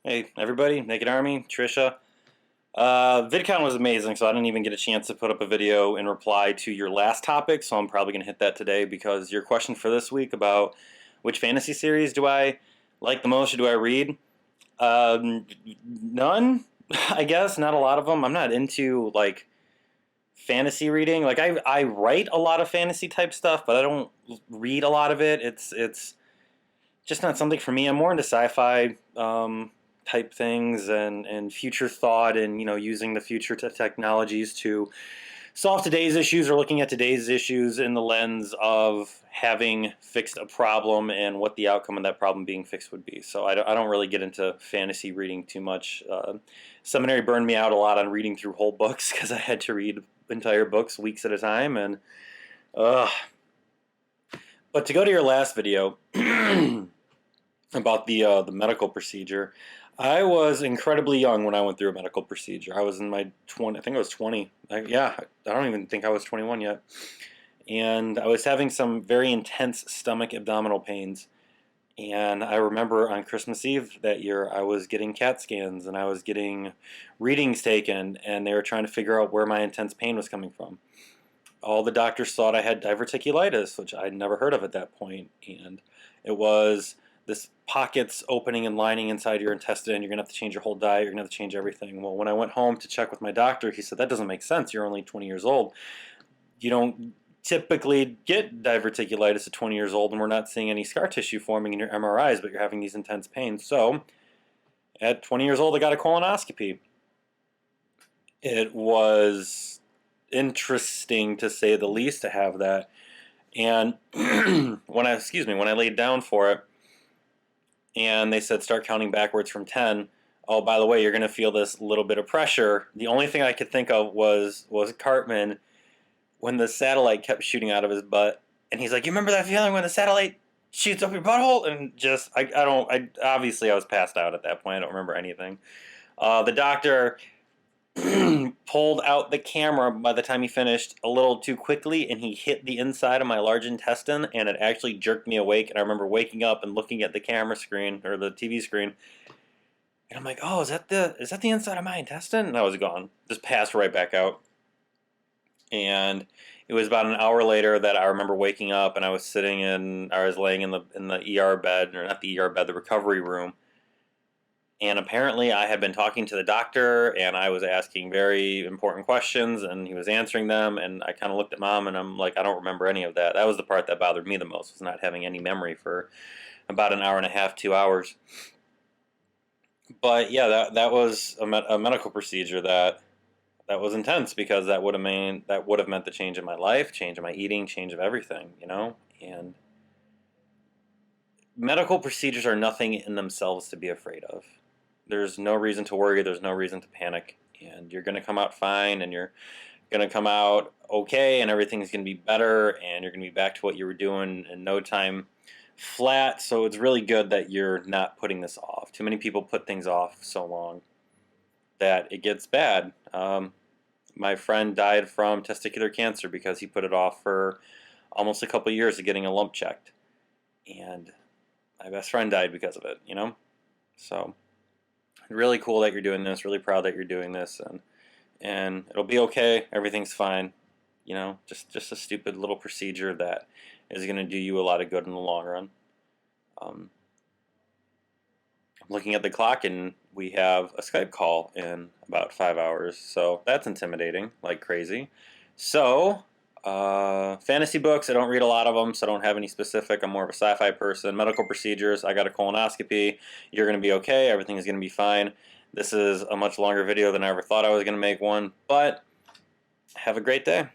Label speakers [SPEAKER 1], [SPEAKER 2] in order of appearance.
[SPEAKER 1] Hey, everybody, Naked Army, Trisha. VidCon was amazing, so I didn't even get a chance to put up a video in reply to your last topic, so I'm probably going to hit that today because your question for this week about which fantasy series do I like the most or do I read? None, I guess, not a lot of them. I'm not into, like, fantasy reading. Like, I write a lot of fantasy type stuff, but I don't read a lot of it. It's just not something for me. I'm more into sci-fi type things and future thought and using the future technologies to solve today's issues or looking at today's issues in the lens of having fixed a problem and what the outcome of that problem being fixed would be. So I don't really get into fantasy reading too much. Seminary burned me out a lot on reading through whole books because I had to read entire books weeks at a time and uh, but to go to your last video about the medical procedure. I was incredibly young when I went through a medical procedure. I was in my 20, I think I was 20. Yeah, I don't even think I was 21 yet. And I was having some very intense stomach abdominal pains. And I remember on Christmas Eve that year, I was getting CAT scans and I was getting readings taken, and they were trying to figure out where my intense pain was coming from. All the doctors thought I had diverticulitis, which I'd never heard of at that point, and it was this pockets opening and lining inside your intestine. You're gonna have to change your whole diet. You're gonna have to change everything. Well, when I went home to check with my doctor, he said that doesn't make sense. You're only 20 years old. You don't typically get diverticulitis at 20 years old, and we're not seeing any scar tissue forming in your MRIs, but you're having these intense pains. So, at 20 years old, I got a colonoscopy. It was interesting to say the least to have that. And when I laid down for it, and they said start counting backwards from 10. Oh, by the way, you're going to feel this little bit of pressure. The only thing I could think of was Cartman when the satellite kept shooting out of his butt, and he's like, "You remember that feeling when the satellite shoots up your butthole?" And just I don't I obviously I was passed out at that point. I don't remember anything. The doctor pulled out the camera by the time he finished a little too quickly, and he hit the inside of my large intestine, and it actually jerked me awake. And I remember waking up and looking at the camera screen or the TV screen, and I'm like, "Oh, is that the inside of my intestine?" And I was gone, just passed right back out. And it was about an hour later that I remember waking up, and I was laying in the ER bed, or not the ER bed, the recovery room. And apparently, I had been talking to the doctor, and I was asking very important questions, and he was answering them. And I kind of looked at Mom, and I'm like, I don't remember any of that. That was the part that bothered me the most, was not having any memory for about an hour and a half, 2 hours. But yeah, that was a medical procedure that was intense because that would have meant the change in my life, change in my eating, change of everything, And medical procedures are nothing in themselves to be afraid of. There's no reason to worry, there's no reason to panic, and you're going to come out fine, and you're going to come out okay, and everything's going to be better, and you're going to be back to what you were doing in no time flat. So it's really good that you're not putting this off. Too many people put things off so long that it gets bad. My friend died from testicular cancer because he put it off for almost a couple of years of getting a lump checked, and my best friend died because of it. So really cool that you're doing this, really proud that you're doing this, and it'll be okay. Everything's fine. Just a stupid little procedure that is going to do you a lot of good in the long run. I'm looking at the clock, and we have a Skype call in about 5 hours, so that's intimidating like crazy. So fantasy books, I don't read a lot of them, so I don't have any specific. I'm more of a sci-fi person. Medical procedures, I got a colonoscopy. You're going to be okay. Everything is going to be fine. This is a much longer video than I ever thought I was going to make one, but have a great day.